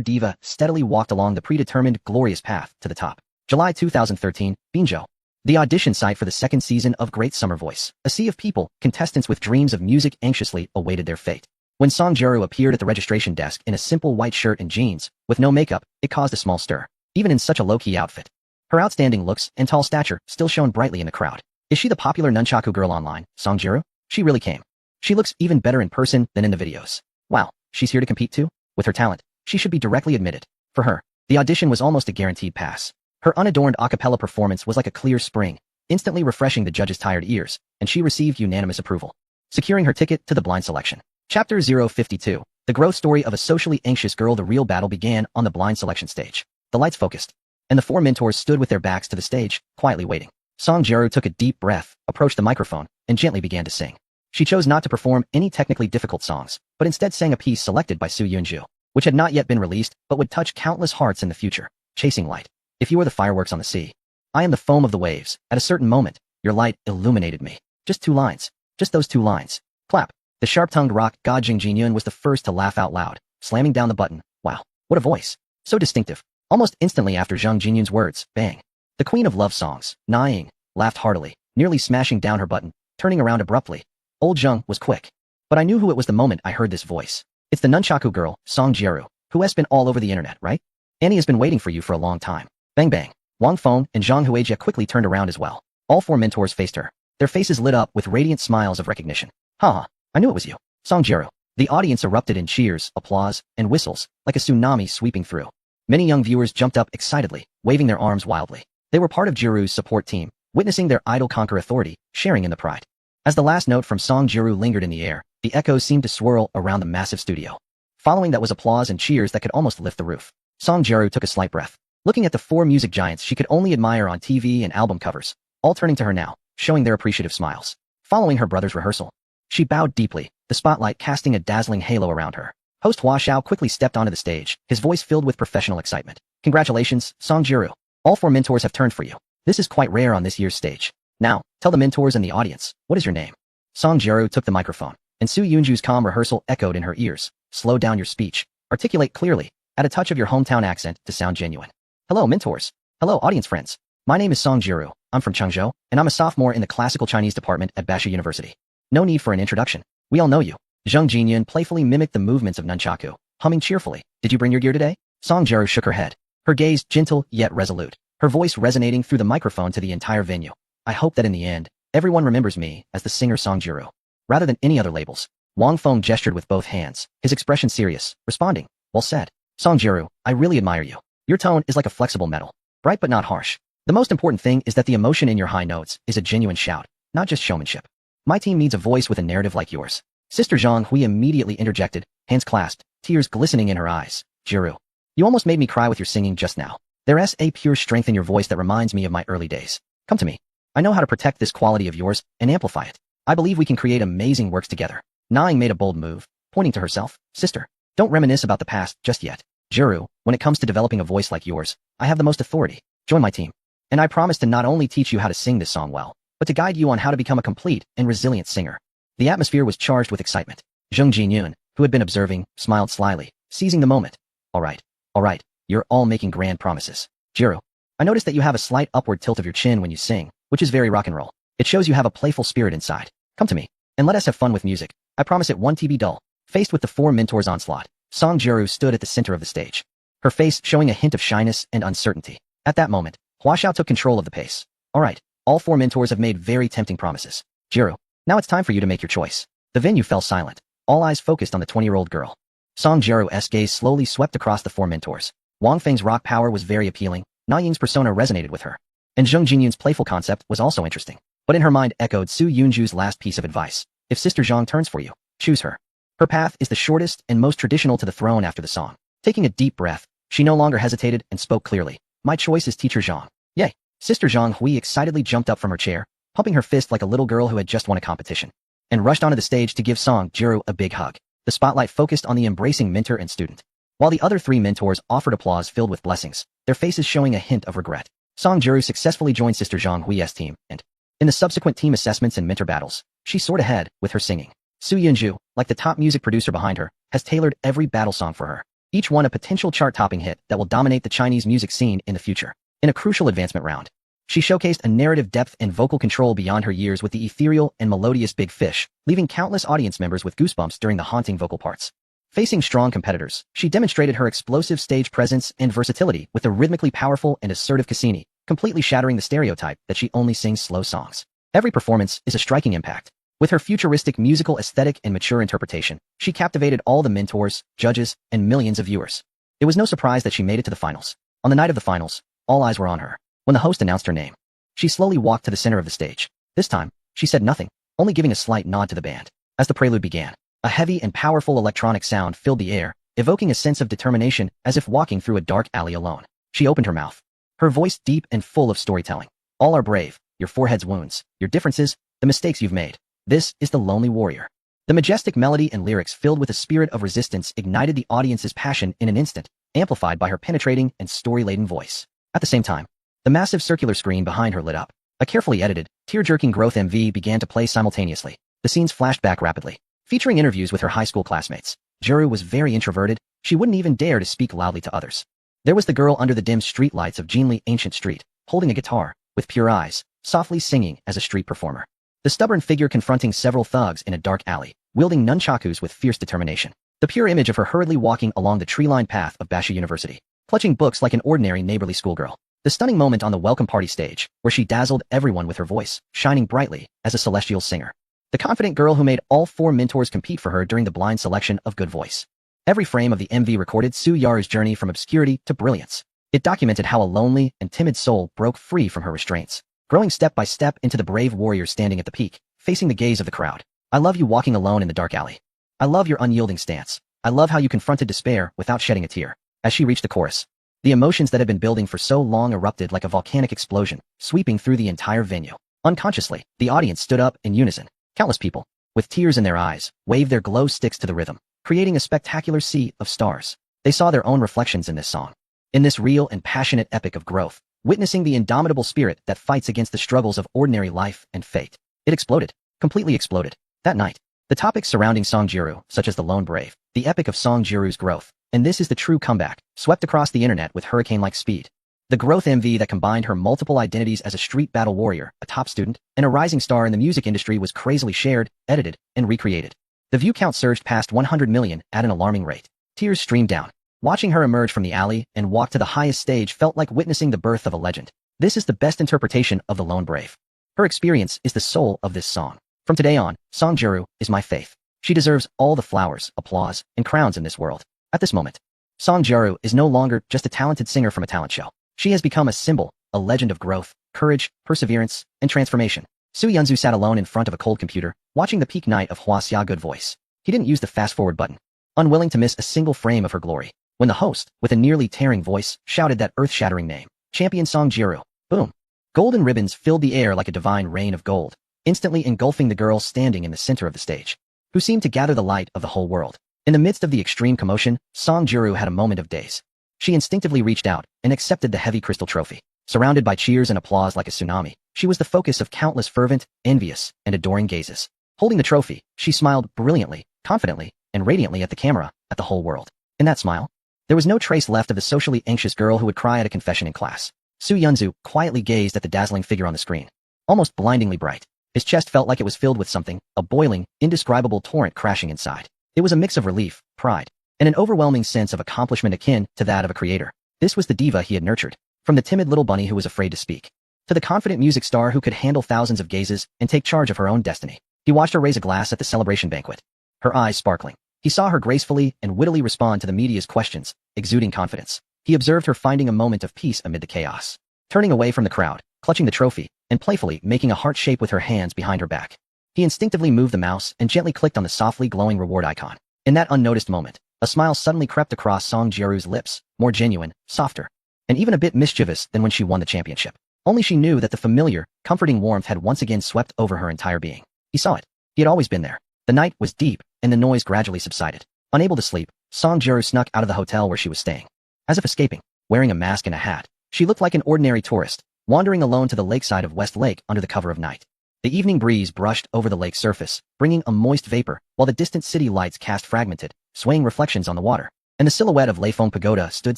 diva steadily walked along the predetermined, glorious path to the top. July 2013, Binzhou. The audition site for the second season of Great Summer Voice. A sea of people, contestants with dreams of music anxiously awaited their fate. When Song Jiru appeared at the registration desk in a simple white shirt and jeans, with no makeup, it caused a small stir, even in such a low-key outfit. Her outstanding looks and tall stature still shone brightly in the crowd. Is she the popular nunchaku girl online, Song Jiru? She really came. She looks even better in person than in the videos. Wow, she's here to compete too? With her talent, she should be directly admitted. For her, the audition was almost a guaranteed pass. Her unadorned a cappella performance was like a clear spring, instantly refreshing the judges' tired ears, and she received unanimous approval, securing her ticket to the blind selection. Chapter 052. The growth story of a socially anxious girl. The real battle began on the blind selection stage. The lights focused, and the four mentors stood with their backs to the stage, quietly waiting. Song Jiru took a deep breath, approached the microphone, and gently began to sing. She chose not to perform any technically difficult songs, but instead sang a piece selected by Su Yunju, which had not yet been released, but would touch countless hearts in the future. Chasing light. If you were the fireworks on the sea, I am the foam of the waves. At a certain moment, your light illuminated me. Just 2 lines. Just those 2 lines. Clap. The sharp-tongued rock god Jing Jinyun was the first to laugh out loud, slamming down the button. Wow, what a voice. So distinctive. Almost instantly after Zhang Jinyun's words, bang. The queen of love songs, Na Ying, laughed heartily, nearly smashing down her button, turning around abruptly. Old Zhang was quick. But I knew who it was the moment I heard this voice. It's the nunchaku girl, Song Jiru, who has been all over the internet, right? Annie has been waiting for you for a long time. Bang bang. Wang Feng and Zhang Huijia quickly turned around as well. All 4 mentors faced her. Their faces lit up with radiant smiles of recognition. Ha! I knew it was you. Song Jiru. The audience erupted in cheers, applause, and whistles, like a tsunami sweeping through. Many young viewers jumped up excitedly, waving their arms wildly. They were part of Jiru's support team, witnessing their idol conquer authority, sharing in the pride. As the last note from Song Jiru lingered in the air, the echoes seemed to swirl around the massive studio. Following that was applause and cheers that could almost lift the roof. Song Jiru took a slight breath. Looking at the 4 music giants she could only admire on TV and album covers, all turning to her now, showing their appreciative smiles. Following her brother's rehearsal, she bowed deeply, the spotlight casting a dazzling halo around her. Host Hua Xiao quickly stepped onto the stage, his voice filled with professional excitement. Congratulations, Song Jiru. All 4 mentors have turned for you. This is quite rare on this year's stage. Now, tell the mentors and the audience, what is your name? Song Jiru took the microphone, and Su Yunju's calm rehearsal echoed in her ears. Slow down your speech. Articulate clearly. Add a touch of your hometown accent to sound genuine. Hello, mentors. Hello, audience friends. My name is Song Jiru. I'm from Changzhou, and I'm a sophomore in the Classical Chinese department at Basha University. No need for an introduction. We all know you. Zhang Jinyun playfully mimicked the movements of nunchaku, humming cheerfully. Did you bring your gear today? Song Jiru shook her head. Her gaze gentle yet resolute. Her voice resonating through the microphone to the entire venue. I hope that in the end, everyone remembers me as the singer Song Jiru, rather than any other labels. Wang Feng gestured with both hands, his expression serious, responding. Well said. Song Jiru, I really admire you. Your tone is like a flexible metal, bright but not harsh. The most important thing is that the emotion in your high notes is a genuine shout, not just showmanship. My team needs a voice with a narrative like yours. Sister Zhang Hui immediately interjected, hands clasped, tears glistening in her eyes. Jiru, you almost made me cry with your singing just now. There's a pure strength in your voice that reminds me of my early days. Come to me. I know how to protect this quality of yours and amplify it. I believe we can create amazing works together. Na Ying made a bold move, pointing to herself. Sister, don't reminisce about the past just yet. Jiru, when it comes to developing a voice like yours, I have the most authority. Join my team. And I promise to not only teach you how to sing this song well, but to guide you on how to become a complete and resilient singer. The atmosphere was charged with excitement. Zhang Jinyun, who had been observing, smiled slyly, seizing the moment. All right, you're all making grand promises. Jiru, I noticed that you have a slight upward tilt of your chin when you sing, which is very rock and roll. It shows you have a playful spirit inside. Come to me, and let us have fun with music. I promise it won't be dull. Faced with the 4 mentors' onslaught, Song Jiru stood at the center of the stage, her face showing a hint of shyness and uncertainty. At that moment, Hua Xiao took control of the pace. All right, all 4 mentors have made very tempting promises. Jiru, now it's time for you to make your choice. The venue fell silent, all eyes focused on the 20-year-old girl. Song Jiru's gaze slowly swept across the 4 mentors. Wang Feng's rock power was very appealing, Na Ying's persona resonated with her, and Zhang Jinyun's playful concept was also interesting. But in her mind echoed Su Yunju's last piece of advice. If Sister Zhang turns for you, choose her. Her path is the shortest and most traditional to the throne after the song. Taking a deep breath, she no longer hesitated and spoke clearly. My choice is Teacher Zhang. Yay! Sister Zhang Hui excitedly jumped up from her chair, pumping her fist like a little girl who had just won a competition, and rushed onto the stage to give Song Jiru a big hug. The spotlight focused on the embracing mentor and student, while the other 3 mentors offered applause filled with blessings, their faces showing a hint of regret. Song Jiru successfully joined Sister Zhang Hui's team, and in the subsequent team assessments and mentor battles, she soared ahead with her singing. Su Yunju, like the top music producer behind her, has tailored every battle song for her, each one a potential chart-topping hit that will dominate the Chinese music scene in the future. In a crucial advancement round, she showcased a narrative depth and vocal control beyond her years with the ethereal and melodious Big Fish, leaving countless audience members with goosebumps during the haunting vocal parts. Facing strong competitors, she demonstrated her explosive stage presence and versatility with the rhythmically powerful and assertive Cassini, completely shattering the stereotype that she only sings slow songs. Every performance is a striking impact. With her futuristic musical aesthetic and mature interpretation, she captivated all the mentors, judges, and millions of viewers. It was no surprise that she made it to the finals. On the night of the finals, all eyes were on her. When the host announced her name, she slowly walked to the center of the stage. This time, she said nothing, only giving a slight nod to the band. As the prelude began, a heavy and powerful electronic sound filled the air, evoking a sense of determination as if walking through a dark alley alone. She opened her mouth, her voice deep and full of storytelling. All are brave, your forehead's wounds, your differences, the mistakes you've made. This is the lonely warrior. The majestic melody and lyrics filled with a spirit of resistance ignited the audience's passion in an instant, amplified by her penetrating and story-laden voice. At the same time, the massive circular screen behind her lit up. A carefully edited, tear-jerking growth MV began to play simultaneously. The scenes flashed back rapidly, featuring interviews with her high school classmates. Juru was very introverted. She wouldn't even dare to speak loudly to others. There was the girl under the dim streetlights of Jinli Ancient Street, holding a guitar, with pure eyes, softly singing as a street performer. The stubborn figure confronting several thugs in a dark alley, wielding nunchakus with fierce determination. The pure image of her hurriedly walking along the tree-lined path of Basha University, clutching books like an ordinary neighborly schoolgirl. The stunning moment on the welcome party stage, where she dazzled everyone with her voice, shining brightly as a celestial singer. The confident girl who made all four mentors compete for her during the blind selection of Good Voice. Every frame of the MV recorded Su Yaru's journey from obscurity to brilliance. It documented how a lonely and timid soul broke free from her restraints, growing step by step into the brave warrior standing at the peak, facing the gaze of the crowd. I love you walking alone in the dark alley. I love your unyielding stance. I love how you confronted despair without shedding a tear. As she reached the chorus, the emotions that had been building for so long erupted like a volcanic explosion, sweeping through the entire venue. Unconsciously, the audience stood up in unison. Countless people, with tears in their eyes, waved their glow sticks to the rhythm, creating a spectacular sea of stars. They saw their own reflections in this song. In this real and passionate epic of growth, witnessing the indomitable spirit that fights against the struggles of ordinary life and fate. It exploded, completely exploded. That night, the topics surrounding Song Jiru, such as the Lone Brave, the epic of Song Jiru's growth, and this is the true comeback, swept across the internet with hurricane-like speed. The growth MV that combined her multiple identities as a street battle warrior, a top student, and a rising star in the music industry was crazily shared, edited, and recreated. The view count surged past 100 million at an alarming rate. Tears streamed down. Watching her emerge from the alley and walk to the highest stage felt like witnessing the birth of a legend. This is the best interpretation of the Lone Brave. Her experience is the soul of this song. From today on, Song Jiru is my faith. She deserves all the flowers, applause, and crowns in this world. At this moment, Song Jiru is no longer just a talented singer from a talent show. She has become a symbol, a legend of growth, courage, perseverance, and transformation. Su Yunzu sat alone in front of a cold computer, watching the peak night of Huaxia Good Voice. He didn't use the fast-forward button, unwilling to miss a single frame of her glory. When the host, with a nearly tearing voice, shouted that earth-shattering name, Champion Song Jiru, boom! Golden ribbons filled the air like a divine rain of gold, instantly engulfing the girl standing in the center of the stage, who seemed to gather the light of the whole world. In the midst of the extreme commotion, Song Jiru had a moment of daze. She instinctively reached out and accepted the heavy crystal trophy. Surrounded by cheers and applause like a tsunami, she was the focus of countless fervent, envious, and adoring gazes. Holding the trophy, she smiled brilliantly, confidently, and radiantly at the camera, at the whole world. In that smile, there was no trace left of the socially anxious girl who would cry at a confession in class. Su Yunzu quietly gazed at the dazzling figure on the screen, almost blindingly bright. His chest felt like it was filled with something, a boiling, indescribable torrent crashing inside. It was a mix of relief, pride, and an overwhelming sense of accomplishment akin to that of a creator. This was the diva he had nurtured, from the timid little bunny who was afraid to speak, to the confident music star who could handle thousands of gazes and take charge of her own destiny. He watched her raise a glass at the celebration banquet, her eyes sparkling. He saw her gracefully and wittily respond to the media's questions, exuding confidence. He observed her finding a moment of peace amid the chaos, turning away from the crowd, clutching the trophy, and playfully making a heart shape with her hands behind her back. He instinctively moved the mouse and gently clicked on the softly glowing reward icon. In that unnoticed moment, a smile suddenly crept across Song Jiru's lips, more genuine, softer, and even a bit mischievous than when she won the championship. Only she knew that the familiar, comforting warmth had once again swept over her entire being. He saw it. He had always been there. The night was deep, and the noise gradually subsided. Unable to sleep, Song Jiru snuck out of the hotel where she was staying. As if escaping, wearing a mask and a hat, she looked like an ordinary tourist, wandering alone to the lakeside of West Lake under the cover of night. The evening breeze brushed over the lake's surface, bringing a moist vapor, while the distant city lights cast fragmented, swaying reflections on the water. and the silhouette of Leifeng Pagoda stood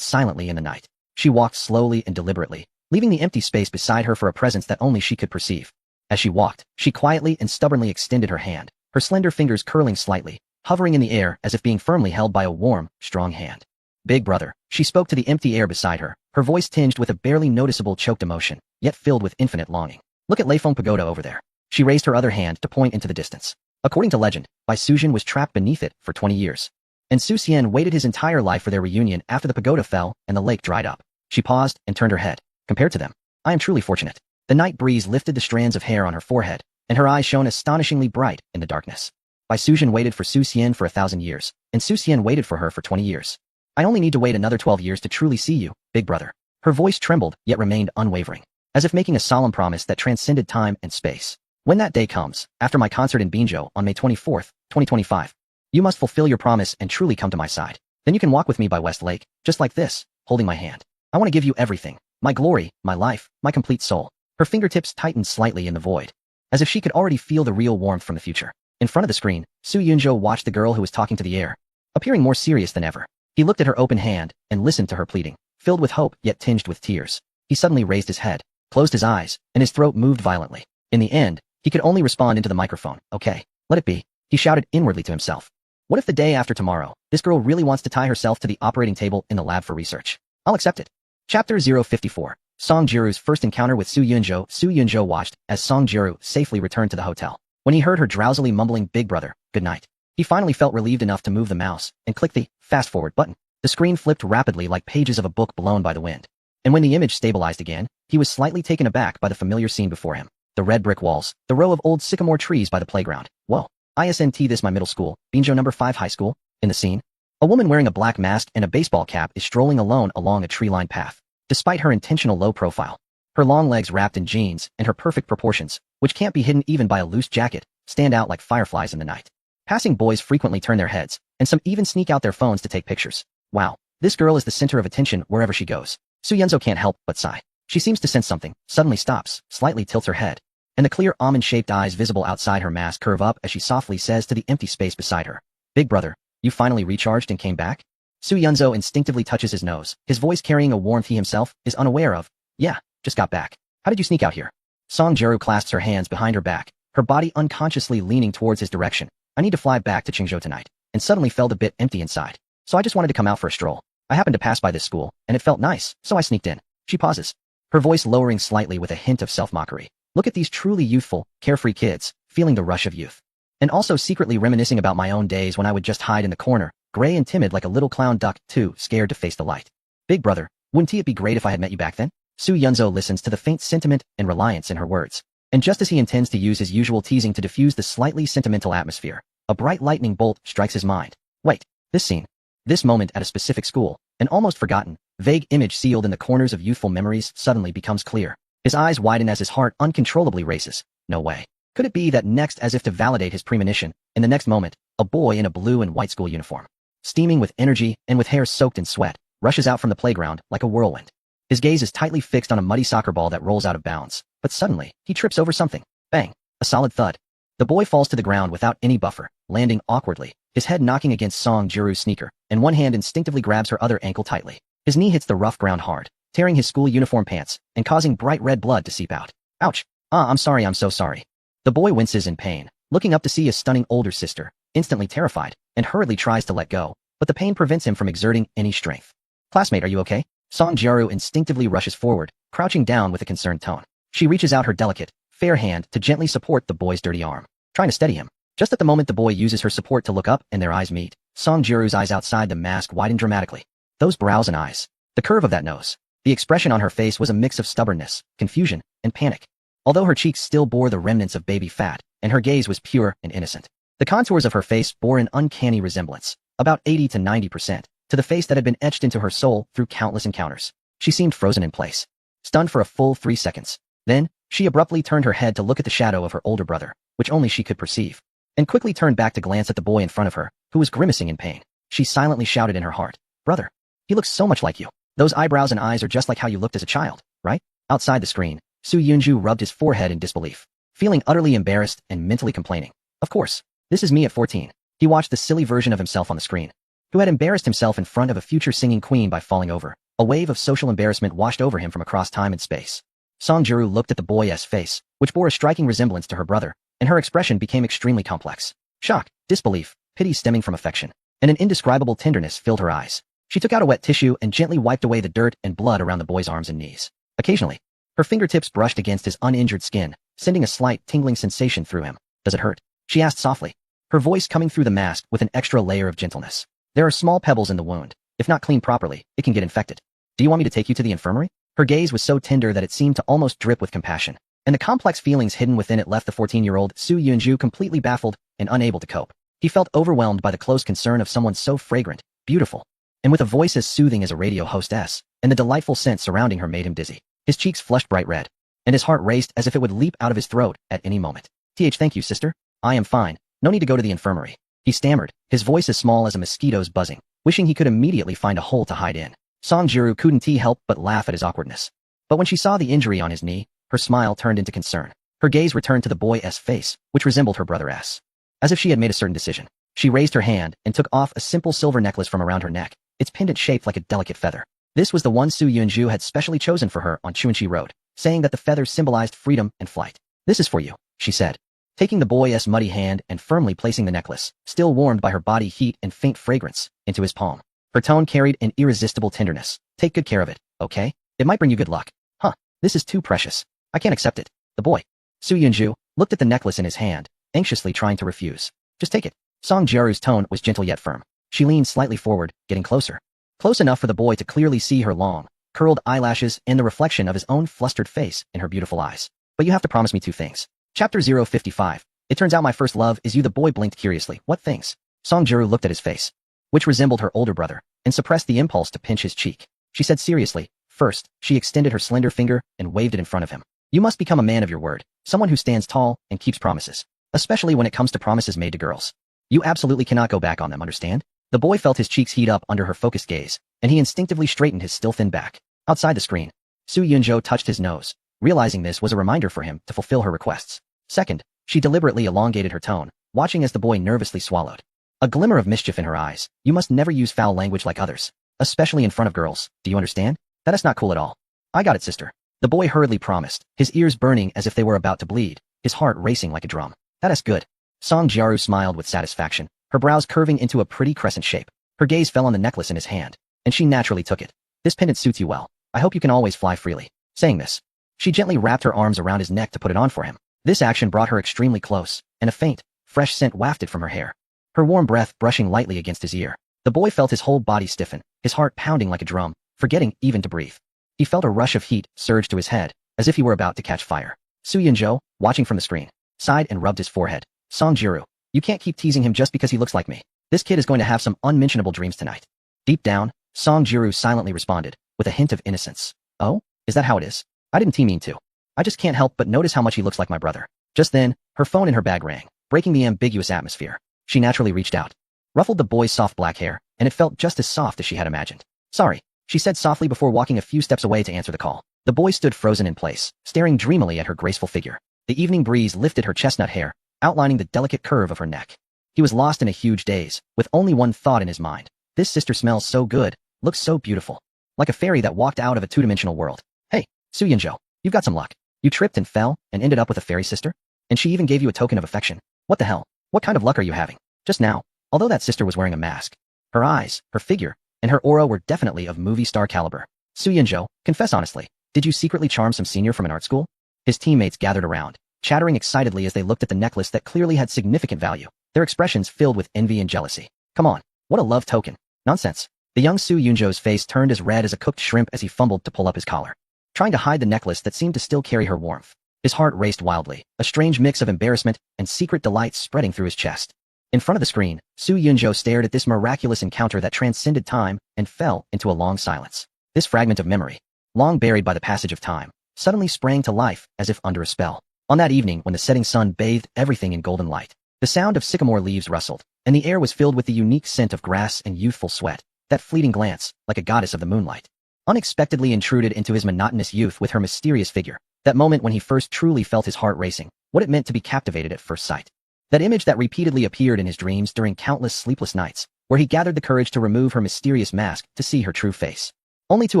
silently in the night. She walked slowly and deliberately, leaving the empty space beside her for a presence that only she could perceive. As she walked, she quietly and stubbornly extended her hand, her slender fingers curling slightly, hovering in the air as if being firmly held by a warm, strong hand. Big brother, she spoke to the empty air beside her, her voice tinged with a barely noticeable choked emotion, yet filled with infinite longing. Look at Leifeng Pagoda over there. She raised her other hand to point into the distance. According to legend, Bai Sujin was trapped beneath it for 20 years. And Su Xian waited his entire life for their reunion after the pagoda fell and the lake dried up. She paused and turned her head. Compared to them, I am truly fortunate. The night breeze lifted the strands of hair on her forehead, and her eyes shone astonishingly bright in the darkness. Bai Sujin waited for Su Xian for 1,000 years, and Su Xian waited for her for 20 years. I only need to wait another 12 years to truly see you, big brother. Her voice trembled, yet remained unwavering, as if making a solemn promise that transcended time and space. When that day comes, after my concert in Binzhou on May 24th, 2025, you must fulfill your promise and truly come to my side. Then you can walk with me by West Lake, just like this, holding my hand. I want to give you everything. My glory, my life, my complete soul. Her fingertips tightened slightly in the void, as if she could already feel the real warmth from the future. In front of the screen, Su Yunzhou watched the girl who was talking to the air, appearing more serious than ever. He looked at her open hand and listened to her pleading, filled with hope yet tinged with tears. He suddenly raised his head, closed his eyes, and his throat moved violently. In the end, he could only respond into the microphone. Okay, let it be. He shouted inwardly to himself. What if the day after tomorrow, this girl really wants to tie herself to the operating table in the lab for research? I'll accept it. Chapter 054. Song Jiru's first encounter with Su Yunzhou. Su Yunzhou watched as Song Jiru safely returned to the hotel. When he heard her drowsily mumbling big brother, good night, he finally felt relieved enough to move the mouse and click the fast forward button. The screen flipped rapidly like pages of a book blown by the wind. And when the image stabilized again, he was slightly taken aback by the familiar scene before him. The red brick walls, the row of old sycamore trees by the playground. Whoa. ISNT this my middle school, Binzhou No. 5 high school. In the scene, a woman wearing a black mask and a baseball cap is strolling alone along a tree-lined path. Despite her intentional low profile, her long legs wrapped in jeans and her perfect proportions, which can't be hidden even by a loose jacket, stand out like fireflies in the night. Passing boys frequently turn their heads, and some even sneak out their phones to take pictures. Wow, this girl is the center of attention wherever she goes. Su Yunzhou can't help but sigh. She seems to sense something, suddenly stops, slightly tilts her head, and the clear almond-shaped eyes visible outside her mask curve up as she softly says to the empty space beside her. Big brother, you finally recharged and came back? Su Yunzhou instinctively touches his nose, his voice carrying a warmth he himself is unaware of. Yeah, just got back. How did you sneak out here? Song Jiru clasps her hands behind her back, her body unconsciously leaning towards his direction. I need to fly back to Qingzhou tonight, and suddenly felt a bit empty inside. So I just wanted to come out for a stroll. I happened to pass by this school, and it felt nice, so I sneaked in. She pauses, her voice lowering slightly with a hint of self-mockery. Look at these truly youthful, carefree kids, feeling the rush of youth. And also secretly reminiscing about my own days when I would just hide in the corner, gray and timid like a little clown duck, too scared to face the light. Big brother, wouldn't it be great if I had met you back then? Su Yunzhou listens to the faint sentiment and reliance in her words. And just as he intends to use his usual teasing to diffuse the slightly sentimental atmosphere, a bright lightning bolt strikes his mind. Wait, this scene. This moment at a specific school, an almost forgotten, vague image sealed in the corners of youthful memories suddenly becomes clear. His eyes widen as his heart uncontrollably races. No way. Could it be that next, as if to validate his premonition, in the next moment, a boy in a blue and white school uniform, steaming with energy and with hair soaked in sweat, rushes out from the playground like a whirlwind. His gaze is tightly fixed on a muddy soccer ball that rolls out of bounds, but suddenly, he trips over something. Bang! A solid thud. The boy falls to the ground without any buffer, landing awkwardly, his head knocking against Song Jiru's sneaker, and one hand instinctively grabs her other ankle tightly. His knee hits the rough ground hard, tearing his school uniform pants, and causing bright red blood to seep out. Ouch! I'm sorry, I'm so sorry. The boy winces in pain, looking up to see his stunning older sister, instantly terrified, and hurriedly tries to let go, but the pain prevents him from exerting any strength. Classmate, are you okay? Song Jiru instinctively rushes forward, crouching down with a concerned tone. She reaches out her delicate, fair hand to gently support the boy's dirty arm, trying to steady him. Just at the moment the boy uses her support to look up and their eyes meet, Song Jiru's eyes outside the mask widen dramatically. Those brows and eyes, the curve of that nose, the expression on her face was a mix of stubbornness, confusion, and panic. Although her cheeks still bore the remnants of baby fat, and her gaze was pure and innocent, the contours of her face bore an uncanny resemblance, about 80 to 90%, to the face that had been etched into her soul through countless encounters. She seemed frozen in place, stunned for a full 3 seconds. Then, she abruptly turned her head to look at the shadow of her older brother, which only she could perceive, and quickly turned back to glance at the boy in front of her, who was grimacing in pain. She silently shouted in her heart, "Brother, he looks so much like you. Those eyebrows and eyes are just like how you looked as a child, right?" Outside the screen, Su Yunzhou rubbed his forehead in disbelief, feeling utterly embarrassed and mentally complaining. Of course, this is me at 14. He watched the silly version of himself on the screen. who had embarrassed himself in front of a future singing queen by falling over. A wave of social embarrassment washed over him from across time and space. Song Jiru looked at the boy's face, which bore a striking resemblance to her brother, and her expression became extremely complex. Shock, disbelief, pity stemming from affection, and an indescribable tenderness filled her eyes. She took out a wet tissue and gently wiped away the dirt and blood around the boy's arms and knees. Occasionally, her fingertips brushed against his uninjured skin, sending a slight tingling sensation through him. Does it hurt? She asked softly, her voice coming through the mask with an extra layer of gentleness. There are small pebbles in the wound. If not cleaned properly, it can get infected. Do you want me to take you to the infirmary? Her gaze was so tender that it seemed to almost drip with compassion, and the complex feelings hidden within it left the 14-year-old Su Yunju completely baffled and unable to cope. He felt overwhelmed by the close concern of someone so fragrant, beautiful, and with a voice as soothing as a radio hostess, and the delightful scent surrounding her made him dizzy. His cheeks flushed bright red, and his heart raced as if it would leap out of his throat at any moment. Thank you, sister. I am fine. No need to go to the infirmary. He stammered, his voice as small as a mosquito's buzzing, wishing he could immediately find a hole to hide in. Song Jiru couldn't help but laugh at his awkwardness. But when she saw the injury on his knee, her smile turned into concern. Her gaze returned to the boy's face, which resembled her brother's. As if she had made a certain decision, she raised her hand and took off a simple silver necklace from around her neck, its pendant shaped like a delicate feather. This was the one Su Yunju had specially chosen for her on Chuanchi Road, saying that the feathers symbolized freedom and flight. This is for you, she said, taking the boy's muddy hand and firmly placing the necklace, still warmed by her body heat and faint fragrance, into his palm. Her tone carried an irresistible tenderness. Take good care of it, okay? It might bring you good luck. Huh, this is too precious. I can't accept it. The boy, Su Yunju, looked at the necklace in his hand, anxiously trying to refuse. Just take it. Song Jiaru's tone was gentle yet firm. She leaned slightly forward, getting closer. Close enough for the boy to clearly see her long, curled eyelashes and the reflection of his own flustered face in her beautiful eyes. But you have to promise me 2 things. Chapter 055. It turns out my first love is you. The boy blinked curiously. What things? Song Jiru looked at his face, which resembled her older brother, and suppressed the impulse to pinch his cheek. She said seriously. First, she extended her slender finger and waved it in front of him. You must become a man of your word, someone who stands tall and keeps promises, especially when it comes to promises made to girls. You absolutely cannot go back on them, understand? The boy felt his cheeks heat up under her focused gaze, and he instinctively straightened his still thin back. Outside the screen, Su Yunjo touched his nose, realizing this was a reminder for him to fulfill her requests. Second, she deliberately elongated her tone, watching as the boy nervously swallowed. A glimmer of mischief in her eyes. You must never use foul language like others, especially in front of girls. Do you understand? That is not cool at all. I got it, sister. The boy hurriedly promised, his ears burning as if they were about to bleed, his heart racing like a drum. That is good. Song Jiaru smiled with satisfaction, her brows curving into a pretty crescent shape. Her gaze fell on the necklace in his hand, and she naturally took it. This pendant suits you well. I hope you can always fly freely. Saying this, she gently wrapped her arms around his neck to put it on for him. This action brought her extremely close, and a faint, fresh scent wafted from her hair, her warm breath brushing lightly against his ear. The boy felt his whole body stiffen, his heart pounding like a drum, forgetting even to breathe. He felt a rush of heat surge to his head, as if he were about to catch fire. Su Yunjo, watching from the screen, sighed and rubbed his forehead. Song Jiru, you can't keep teasing him just because he looks like me. This kid is going to have some unmentionable dreams tonight. Deep down, Song Jiru silently responded, with a hint of innocence. Oh, is that how it is? I didn't mean to. I just can't help but notice how much he looks like my brother. Just then, her phone in her bag rang, breaking the ambiguous atmosphere. She naturally reached out, ruffled the boy's soft black hair, and it felt just as soft as she had imagined. Sorry, she said softly before walking a few steps away to answer the call. The boy stood frozen in place, staring dreamily at her graceful figure. The evening breeze lifted her chestnut hair, outlining the delicate curve of her neck. He was lost in a huge daze, with only one thought in his mind. This sister smells so good, looks so beautiful. Like a fairy that walked out of a two-dimensional world. Hey, Su Yunjo, you've got some luck. You tripped and fell, and ended up with a fairy sister? And she even gave you a token of affection. What the hell? What kind of luck are you having? Just now, although that sister was wearing a mask, her eyes, her figure, and her aura were definitely of movie star caliber. Su Yunjo, confess honestly, did you secretly charm some senior from an art school? His teammates gathered around, chattering excitedly as they looked at the necklace that clearly had significant value, their expressions filled with envy and jealousy. Come on, what a love token. Nonsense. The young Su Yunjo's face turned as red as a cooked shrimp as he fumbled to pull up his collar, trying to hide the necklace that seemed to still carry her warmth. His heart raced wildly, a strange mix of embarrassment and secret delight spreading through his chest. In front of the screen, Su Yunjo stared at this miraculous encounter that transcended time and fell into a long silence. This fragment of memory, long buried by the passage of time, suddenly sprang to life as if under a spell. On that evening when the setting sun bathed everything in golden light, the sound of sycamore leaves rustled, and the air was filled with the unique scent of grass and youthful sweat. That fleeting glance, like a goddess of the moonlight, unexpectedly intruded into his monotonous youth with her mysterious figure. That moment when he first truly felt his heart racing, what it meant to be captivated at first sight. That image that repeatedly appeared in his dreams during countless sleepless nights, where he gathered the courage to remove her mysterious mask to see her true face. Only to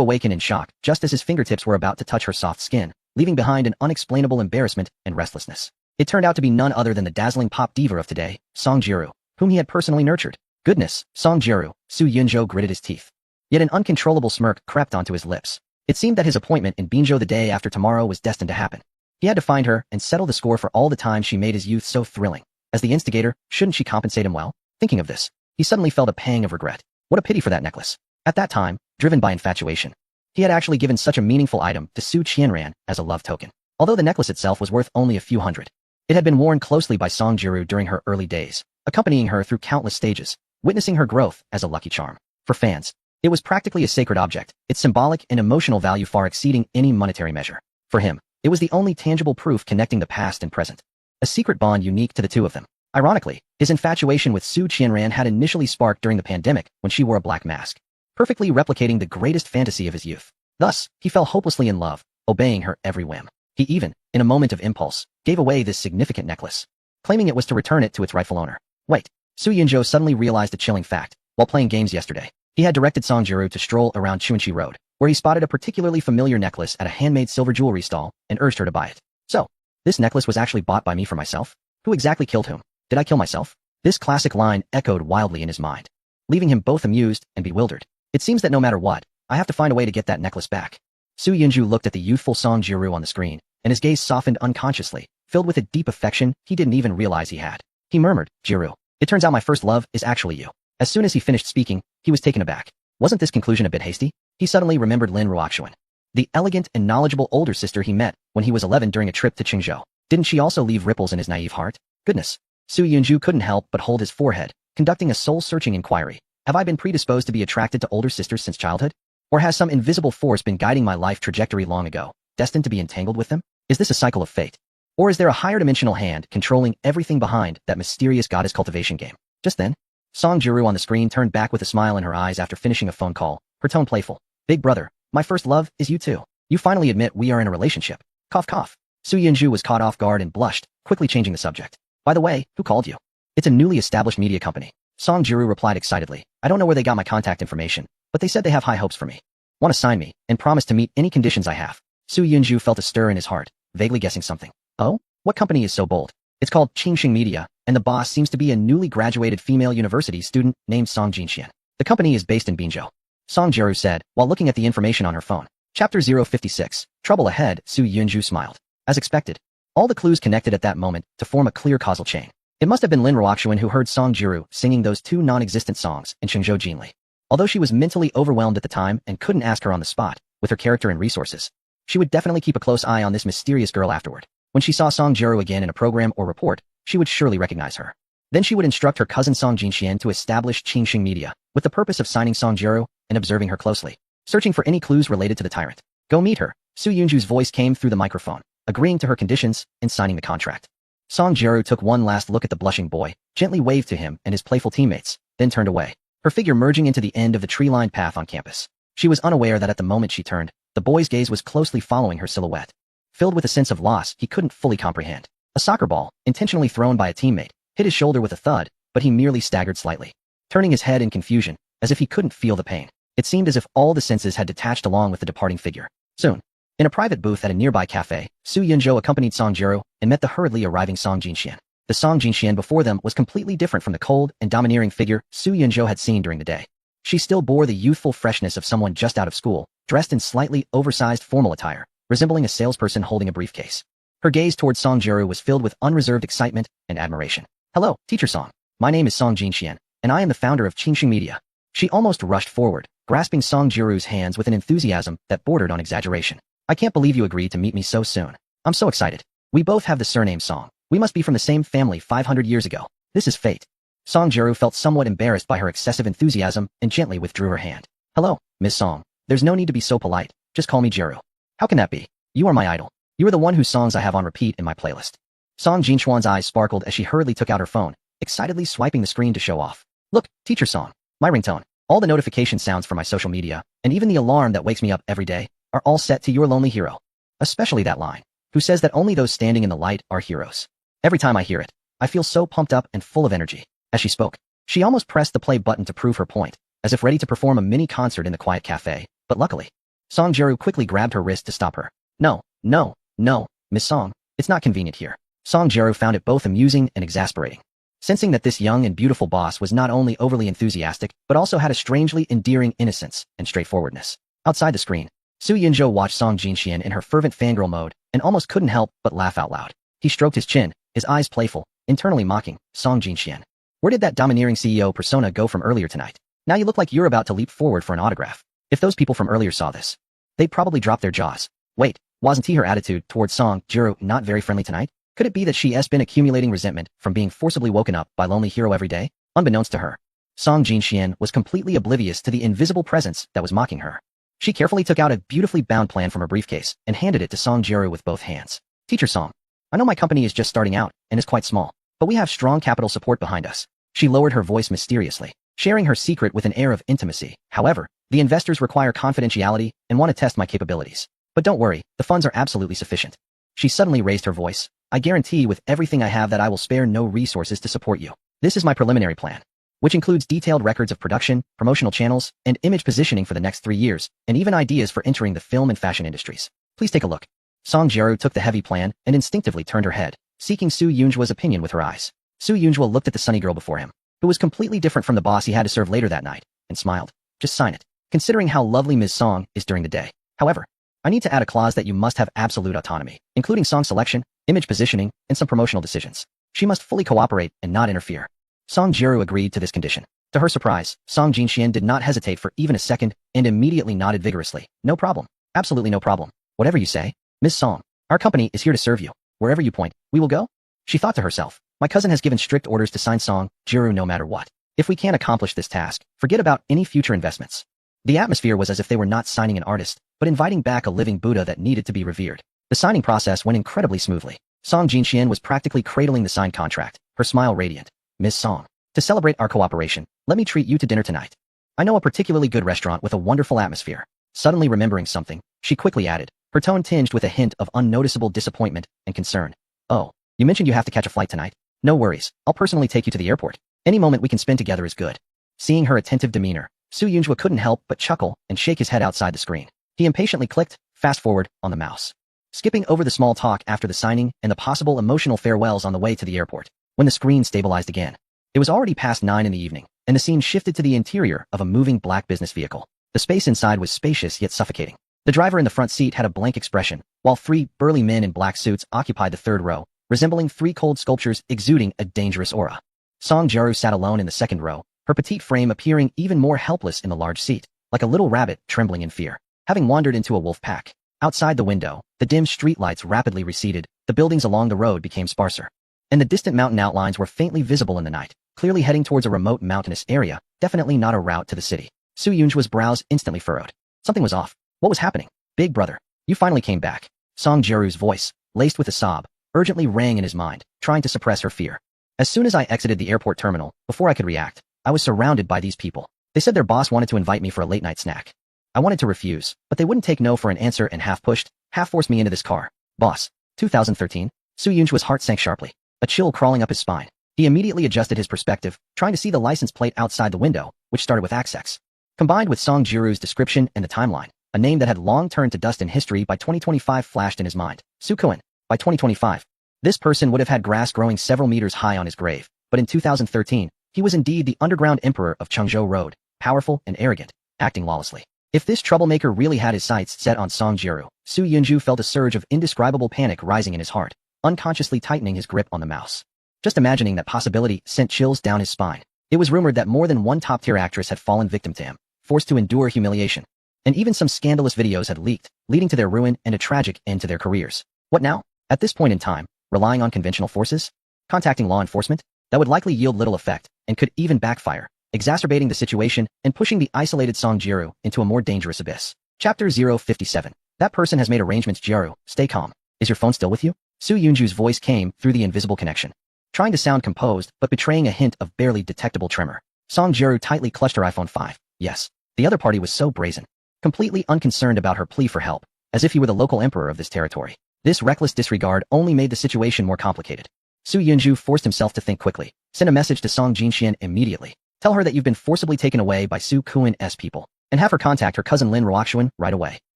awaken in shock just as his fingertips were about to touch her soft skin, leaving behind an unexplainable embarrassment and restlessness. It turned out to be none other than the dazzling pop diva of today, Song Ji-ru, whom he had personally nurtured. Goodness, Song Ji-ru, Su Yunjo gritted his teeth. Yet an uncontrollable smirk crept onto his lips. It seemed that his appointment in Binjo the day after tomorrow was destined to happen. He had to find her and settle the score for all the time she made his youth so thrilling. As the instigator, shouldn't she compensate him well? Thinking of this, he suddenly felt a pang of regret. What a pity for that necklace. At that time, driven by infatuation, he had actually given such a meaningful item to Su Qianran as a love token. Although the necklace itself was worth only a few hundred, it had been worn closely by Song Ji-ru during her early days, accompanying her through countless stages, witnessing her growth as a lucky charm. For fans, it was practically a sacred object, its symbolic and emotional value far exceeding any monetary measure. For him, it was the only tangible proof connecting the past and present. A secret bond unique to the two of them. Ironically, his infatuation with Su Qianran had initially sparked during the pandemic when she wore a black mask, perfectly replicating the greatest fantasy of his youth. Thus, he fell hopelessly in love, obeying her every whim. He even, in a moment of impulse, gave away this significant necklace, claiming it was to return it to its rightful owner. Wait, Su Yunjo suddenly realized a chilling fact. While playing games yesterday, he had directed Song Ji-ru to stroll around Chuanchi Road, where he spotted a particularly familiar necklace at a handmade silver jewelry stall and urged her to buy it. So, this necklace was actually bought by me for myself? Who exactly killed whom? Did I kill myself? This classic line echoed wildly in his mind, leaving him both amused and bewildered. It seems that no matter what, I have to find a way to get that necklace back. Su Yunju looked at the youthful Song Ji-ru on the screen, and his gaze softened unconsciously, filled with a deep affection he didn't even realize he had. He murmured, Ji-ru, it turns out my first love is actually you. As soon as he finished speaking, he was taken aback. Wasn't this conclusion a bit hasty? He suddenly remembered Lin Ruoxuan, the elegant and knowledgeable older sister he met when he was 11 during a trip to Qingzhou. Didn't she also leave ripples in his naive heart? Goodness. Su Yunju couldn't help but hold his forehead, conducting a soul-searching inquiry. Have I been predisposed to be attracted to older sisters since childhood? Or has some invisible force been guiding my life trajectory long ago, destined to be entangled with them? Is this a cycle of fate? Or is there a higher dimensional hand controlling everything behind that mysterious goddess cultivation game? Just then, Song Ji-ru on the screen turned back with a smile in her eyes after finishing a phone call, her tone playful. Big brother, my first love is you too. You finally admit we are in a relationship. Cough cough. Su Yunju was caught off guard and blushed, quickly changing the subject. By the way, who called you? It's a newly established media company. Song Ji-ru replied excitedly. I don't know where they got my contact information, but they said they have high hopes for me. Want to sign me, and promise to meet any conditions I have. Su Yunju felt a stir in his heart, vaguely guessing something. Oh? What company is so bold? It's called Qingxing Media, and the boss seems to be a newly graduated female university student named Song Jinxian. The company is based in Binzhou. Song Ji-ru said, while looking at the information on her phone. Chapter 056, Trouble Ahead. Su Yunju smiled. As expected, all the clues connected at that moment to form a clear causal chain. It must have been Lin Ruoxuan who heard Song Ji-ru singing those two non-existent songs in Qingzhou Jinli. Although she was mentally overwhelmed at the time and couldn't ask her on the spot, with her character and resources, she would definitely keep a close eye on this mysterious girl afterward. When she saw Song Ji-ru again in a program or report, she would surely recognize her. Then she would instruct her cousin Song Jinxian to establish Qingxing Media, with the purpose of signing Song Ji-ru and observing her closely, searching for any clues related to the tyrant. Go meet her. Su Yunju's voice came through the microphone, agreeing to her conditions and signing the contract. Song Ji-ru took one last look at the blushing boy, gently waved to him and his playful teammates, then turned away, her figure merging into the end of the tree-lined path on campus. She was unaware that at the moment she turned, the boy's gaze was closely following her silhouette. Filled with a sense of loss he couldn't fully comprehend. A soccer ball, intentionally thrown by a teammate, hit his shoulder with a thud, but he merely staggered slightly, turning his head in confusion, as if he couldn't feel the pain. It seemed as if all the senses had detached along with the departing figure. Soon, in a private booth at a nearby cafe, Su Yunjo accompanied Song Ji-ru and met the hurriedly arriving Song Jinxian. The Song Jinxian before them was completely different from the cold and domineering figure Su Yunjo had seen during the day. She still bore the youthful freshness of someone just out of school, dressed in slightly oversized formal attire, resembling a salesperson holding a briefcase. Her gaze towards Song Ji-ru was filled with unreserved excitement and admiration. Hello, Teacher Song. My name is Song Jinxian, and I am the founder of Qingxing Media. She almost rushed forward, grasping Song Ji-ru's hands with an enthusiasm that bordered on exaggeration. I can't believe you agreed to meet me so soon. I'm so excited. We both have the surname Song. We must be from the same family 500 years ago. This is fate. Song Ji-ru felt somewhat embarrassed by her excessive enthusiasm and gently withdrew her hand. Hello, Miss Song. There's no need to be so polite. Just call me Ji-ru. How can that be? You are my idol. You are the one whose songs I have on repeat in my playlist. Song Jinxuan's eyes sparkled as she hurriedly took out her phone, excitedly swiping the screen to show off. Look, Teacher Song. My ringtone, all the notification sounds for my social media, and even the alarm that wakes me up every day, are all set to Your Lonely Hero. Especially that line, who says that only those standing in the light are heroes. Every time I hear it, I feel so pumped up and full of energy. As she spoke, She almost pressed the play button to prove her point, as if ready to perform a mini concert in the quiet cafe, but luckily, Song Jiru quickly grabbed her wrist to stop her. No, no, no, Miss Song, it's not convenient here. Song Jiru found it both amusing and exasperating. Sensing that this young and beautiful boss was not only overly enthusiastic, but also had a strangely endearing innocence and straightforwardness. Outside the screen, Su Yunzhou watched Song Jinxian in her fervent fangirl mode and almost couldn't help but laugh out loud. He stroked his chin, his eyes playful, internally mocking Song Jinxian. Where did that domineering CEO persona go from earlier tonight? Now you look like you're about to leap forward for an autograph. If those people from earlier saw this, they'd probably drop their jaws. Wait, wasn't her attitude towards Song Jiru not very friendly tonight? Could it be that she has been accumulating resentment from being forcibly woken up by lonely hero every day? Unbeknownst to her, Song Jinxian was completely oblivious to the invisible presence that was mocking her. She carefully took out a beautifully bound plan from her briefcase and handed it to Song Jiru with both hands. Teacher Song, I know my company is just starting out and is quite small, but we have strong capital support behind us. She lowered her voice mysteriously, sharing her secret with an air of intimacy. However, the investors require confidentiality and want to test my capabilities. But don't worry, the funds are absolutely sufficient. She suddenly raised her voice. I guarantee with everything I have that I will spare no resources to support you. This is my preliminary plan, which includes detailed records of production, promotional channels, and image positioning for the next 3 years, and even ideas for entering the film and fashion industries. Please take a look. Song Jiru took the heavy plan and instinctively turned her head, seeking Su Yunzhua's opinion with her eyes. Su Yunzhua looked at the sunny girl before him, who was completely different from the boss he had to serve later that night, and smiled. Just sign it, considering how lovely Ms. Song is during the day. However, I need to add a clause that you must have absolute autonomy, including song selection, image positioning, and some promotional decisions. She must fully cooperate and not interfere. Song Jiru agreed to this condition. To her surprise, Song Jinxian did not hesitate for even a second and immediately nodded vigorously. No problem. Absolutely no problem. Whatever you say. Ms. Song, our company is here to serve you. Wherever you point, we will go. She thought to herself, my cousin has given strict orders to sign Song Jiru no matter what. If we can't accomplish this task, forget about any future investments. The atmosphere was as if they were not signing an artist, but inviting back a living Buddha that needed to be revered. The signing process went incredibly smoothly. Song Jinxian was practically cradling the signed contract, her smile radiant. Ms. Song, to celebrate our cooperation, let me treat you to dinner tonight. I know a particularly good restaurant with a wonderful atmosphere. Suddenly remembering something, she quickly added, her tone tinged with a hint of unnoticeable disappointment and concern. Oh, you mentioned you have to catch a flight tonight? No worries, I'll personally take you to the airport. Any moment we can spend together is good. Seeing her attentive demeanor, Su Yunzhua couldn't help but chuckle and shake his head outside the screen. He impatiently clicked, fast forward, on the mouse. Skipping over the small talk after the signing and the possible emotional farewells on the way to the airport. When the screen stabilized again, it was already past 9 in the evening, and the scene shifted to the interior of a moving black business vehicle. The space inside was spacious yet suffocating. The driver in the front seat had a blank expression, while 3 burly men in black suits occupied the third row, resembling 3 cold sculptures exuding a dangerous aura. Song Jiru sat alone in the second row, her petite frame appearing even more helpless in the large seat, like a little rabbit trembling in fear, having wandered into a wolf pack. Outside the window, the dim streetlights rapidly receded, the buildings along the road became sparser, and the distant mountain outlines were faintly visible in the night, clearly heading towards a remote mountainous area, definitely not a route to the city. Su Yunzhua's brows instantly furrowed. Something was off. What was happening? Big brother, you finally came back. Song Jiru's voice, laced with a sob, urgently rang in his mind, trying to suppress her fear. As soon as I exited the airport terminal, before I could react, I was surrounded by these people. They said their boss wanted to invite me for a late-night snack. I wanted to refuse, but they wouldn't take no for an answer and half-pushed, half-forced me into this car. Boss. 2013. Su Yunzhua's heart sank sharply, a chill crawling up his spine. He immediately adjusted his perspective, trying to see the license plate outside the window, which started with Axex. Combined with Song Jiru's description and the timeline, a name that had long turned to dust in history by 2025 flashed in his mind. Su Kuan. By 2025. This person would have had grass growing several meters high on his grave, but in 2013, he was indeed the underground emperor of Chengzhou Road, powerful and arrogant, acting lawlessly. If this troublemaker really had his sights set on Song Jiru, Su Yunzhu felt a surge of indescribable panic rising in his heart, unconsciously tightening his grip on the mouse. Just imagining that possibility sent chills down his spine. It was rumored that more than one top-tier actress had fallen victim to him, forced to endure humiliation. And even some scandalous videos had leaked, leading to their ruin and a tragic end to their careers. What now? At this point in time, relying on conventional forces? Contacting law enforcement? That would likely yield little effect, and could even backfire, exacerbating the situation and pushing the isolated Song Jiru into a more dangerous abyss. Chapter 057. That person has made arrangements. Jiru, stay calm. Is your phone still with you? Su Yunju's voice came through the invisible connection, trying to sound composed but betraying a hint of barely detectable tremor. Song Jiru tightly clutched her iPhone 5. Yes. The other party was so brazen, completely unconcerned about her plea for help, as if he were the local emperor of this territory. This reckless disregard only made the situation more complicated. Su Yunju forced himself to think quickly. Send a message to Song Jinxian immediately. Tell her that you've been forcibly taken away by Su Kuan's people, and have her contact her cousin Lin Ruoxuan right away.